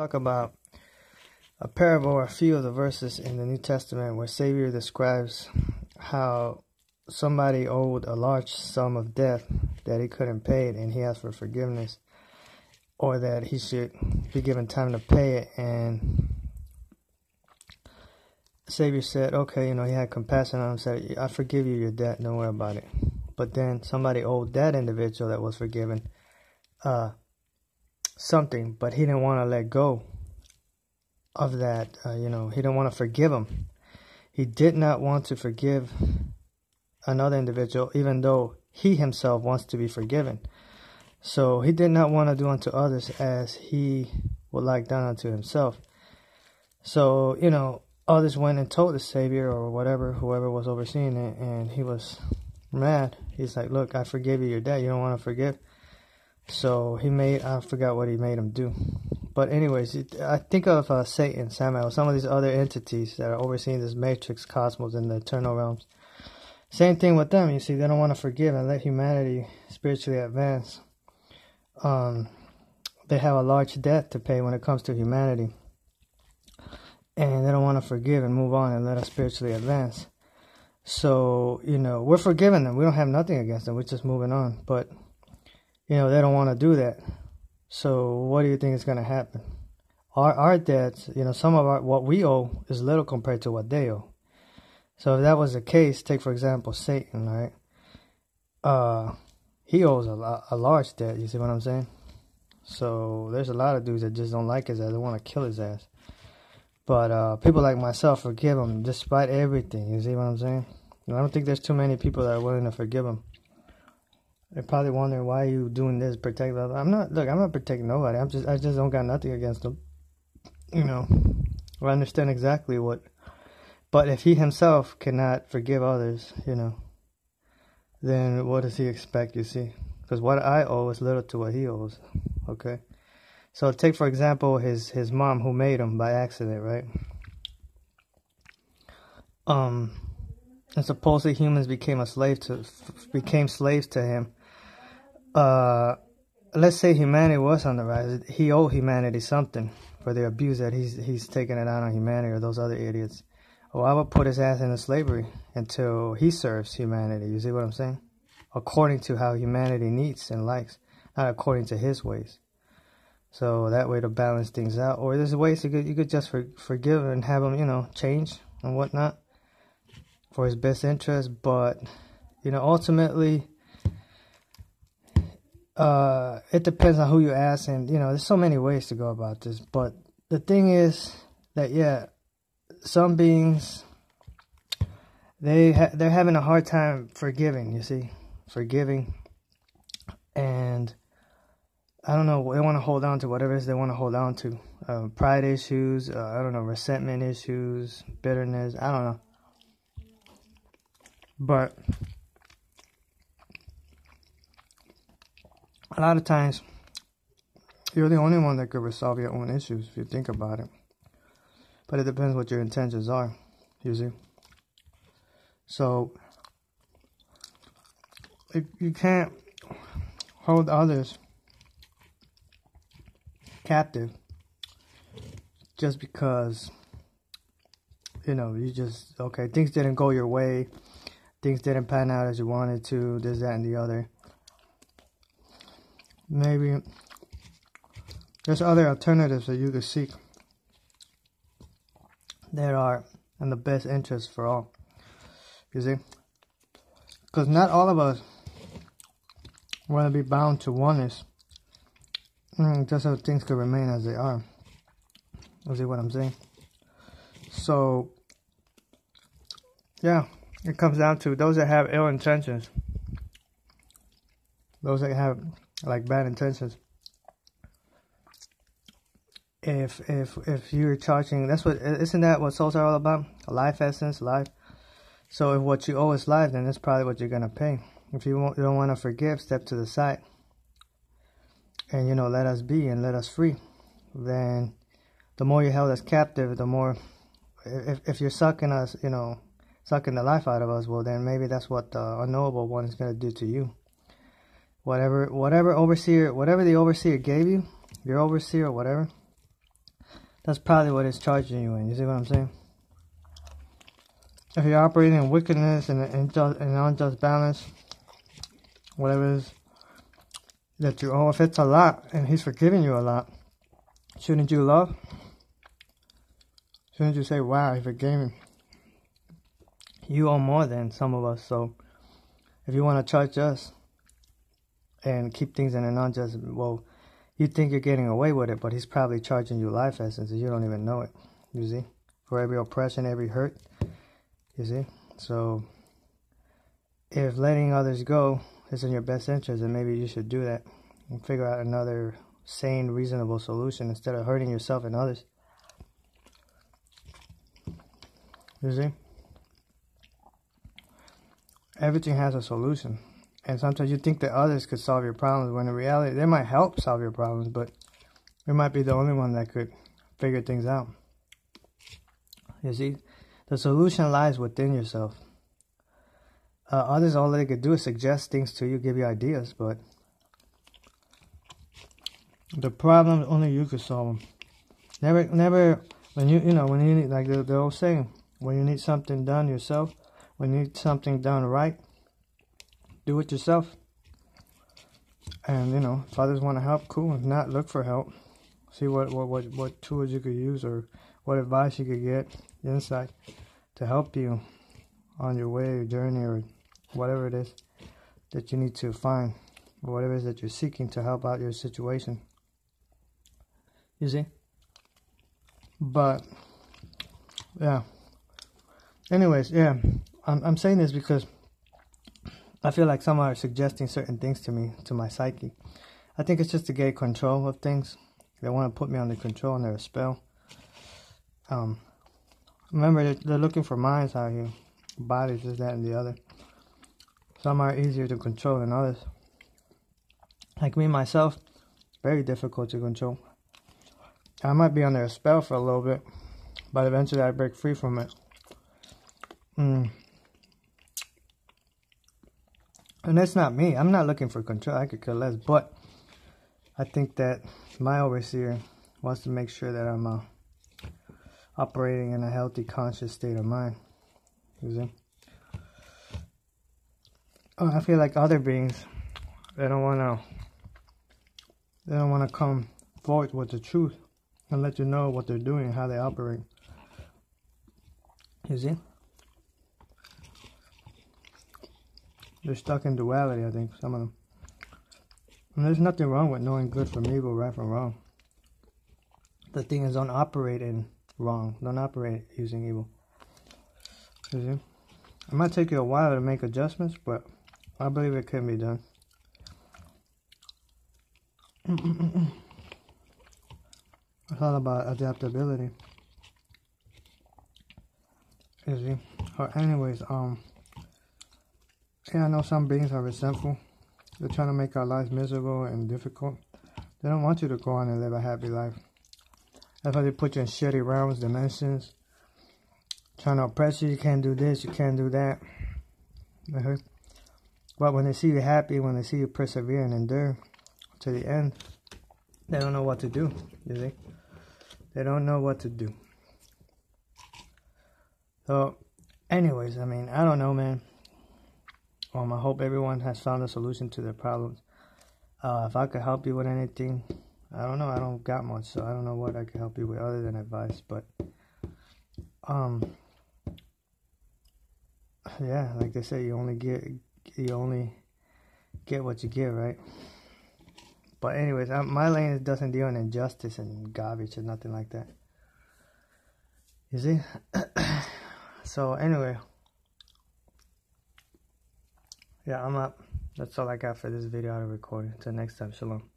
Talk about a parable or a few of the verses in the New Testament where Savior describes how somebody owed a large sum of debt that he couldn't pay it, and he asked for forgiveness, or that he should be given time to pay it. And Savior said, okay, he had compassion on him, said, I forgive you your debt, don't worry about it. But then somebody owed that individual that was forgiven something, but he didn't want to let go of that. He didn't want to forgive him. He did not want to forgive another individual, even though he himself wants to be forgiven. So he did not want to do unto others as he would like done unto himself. So, others went and told the Savior or whoever was overseeing it, and he was mad. He's like, look, I forgive you your debt. You don't want to forgive? So I forgot what he made him do. But anyways, I think of Satan, Samael, some of these other entities that are overseeing this matrix cosmos in the eternal realms. Same thing with them. You see, they don't want to forgive and let humanity spiritually advance. They have a large debt to pay when it comes to humanity. And they don't want to forgive and move on and let us spiritually advance. So, we're forgiving them. We don't have nothing against them. We're just moving on. But, they don't want to do that. So what do you think is going to happen? Our debts, some of what we owe is little compared to what they owe. So if that was the case, take for example Satan, right? He owes a large debt. You see what I'm saying? So there's a lot of dudes that just don't like his ass. They want to kill his ass. But people like myself forgive him despite everything. You see what I'm saying? I don't think there's too many people that are willing to forgive him. They're probably wondering, why are you doing this, protect them? I'm not protecting nobody. I just don't got nothing against them. I understand exactly what. But if he himself cannot forgive others, then what does he expect, you see? Because what I owe is little to what he owes, okay? So take, for example, his mom who made him by accident, right? And supposedly humans became slaves to him. Let's say humanity was on the rise. He owed humanity something for the abuse that he's taking it out on humanity or those other idiots. Well, I would put his ass into slavery until he serves humanity. You see what I'm saying? According to how humanity needs and likes, not according to his ways. So that way to balance things out. Or there's ways you could just forgive and have him, change and whatnot for his best interest. But, ultimately, it depends on who you ask. And, there's so many ways to go about this. But the thing is that, some beings, they're having a hard time forgiving, you see. Forgiving. And I don't know, they want to hold on to whatever it is they want to hold on to. Pride issues, resentment issues, bitterness, I don't know. But a lot of times, you're the only one that could resolve your own issues if you think about it. But it depends what your intentions are, you see. So, if you can't hold others captive just because, things didn't go your way, things didn't pan out as you wanted to, this, that, and the other. Maybe there's other alternatives that you could seek that are in the best interest for all, you see. Because not all of us want to be bound to oneness, just so things could remain as they are. You see what I'm saying? So, yeah, it comes down to those that have ill intentions, those that have bad intentions. If you're charging, isn't that what souls are all about? Life essence, life. So if what you owe is life, then that's probably what you're gonna pay. If you don't want to forgive, step to the side. And let us be and let us free. Then the more you're held as captive, the more, if you're sucking us, sucking the life out of us, well then maybe that's what the unknowable one is gonna do to you. Whatever the overseer gave you, your overseer or whatever, That's probably what it's charging you in. You see what I'm saying? If you're operating in wickedness and an unjust balance, whatever it is that you owe, if it's a lot and he's forgiving you a lot, shouldn't you love? Shouldn't you say, wow, he forgave me? You owe more than some of us, so if you want to charge us and keep things in an unjust, well, you think you're getting away with it, but he's probably charging you life essence and you don't even know it, you see? For every oppression, every hurt, you see? So if letting others go is in your best interest, then maybe you should do that and figure out another sane, reasonable solution instead of hurting yourself and others. You see? Everything has a solution. And sometimes you think that others could solve your problems, when in reality, they might help solve your problems, but you might be the only one that could figure things out. You see? The solution lies within yourself. Others, all they could do is suggest things to you, give you ideas, but the problem, only you could solve them. Never, when you need, like the old saying, when you need something done yourself, when you need something done right, do it yourself. And, if others want to help, cool. If not, look for help. See what tools you could use or what advice you could get, insight, to help you on your way, your journey, or whatever it is that you need to find, or whatever it is that you're seeking to help out your situation. You see? But, yeah. Anyways, yeah. I'm saying this because I feel like some are suggesting certain things to me, to my psyche. I think it's just to get control of things. They want to put me under control and they're a spell. Remember, they're looking for minds out here. Bodies, this, that, and the other. Some are easier to control than others. Like me, myself, very difficult to control. I might be under a spell for a little bit, but eventually I break free from it. And that's not me. I'm not looking for control. I could care less. But I think that my overseer wants to make sure that I'm operating in a healthy, conscious state of mind. You see? I feel like other beings, they don't want to come forward with the truth and let you know what they're doing and how they operate. You see? They're stuck in duality, I think, some of them. And there's nothing wrong with knowing good from evil, right from wrong. The thing is, don't operate in wrong. Don't operate using evil. You see? It might take you a while to make adjustments, but I believe it can be done. It's all about adaptability. You see? Anyways, yeah, I know some beings are resentful. They're trying to make our lives miserable and difficult. They don't want you to go on and live a happy life. That's why they put you in shitty realms, dimensions. Trying to oppress you. You can't do this, you can't do that. But when they see you happy, when they see you persevere and endure to the end, they don't know what to do, you see? They don't know what to do. So, anyways, I mean, I don't know, man. I hope everyone has found a solution to their problems. If I could help you with anything, I don't know. I don't got much, so I don't know what I can help you with other than advice. But, yeah, like they say, you only get what you give, right? But anyways, my lane doesn't deal in injustice and garbage and nothing like that. You see? So anyway. Yeah, I'm up. That's all I got for this video out of recording. Until next time, shalom.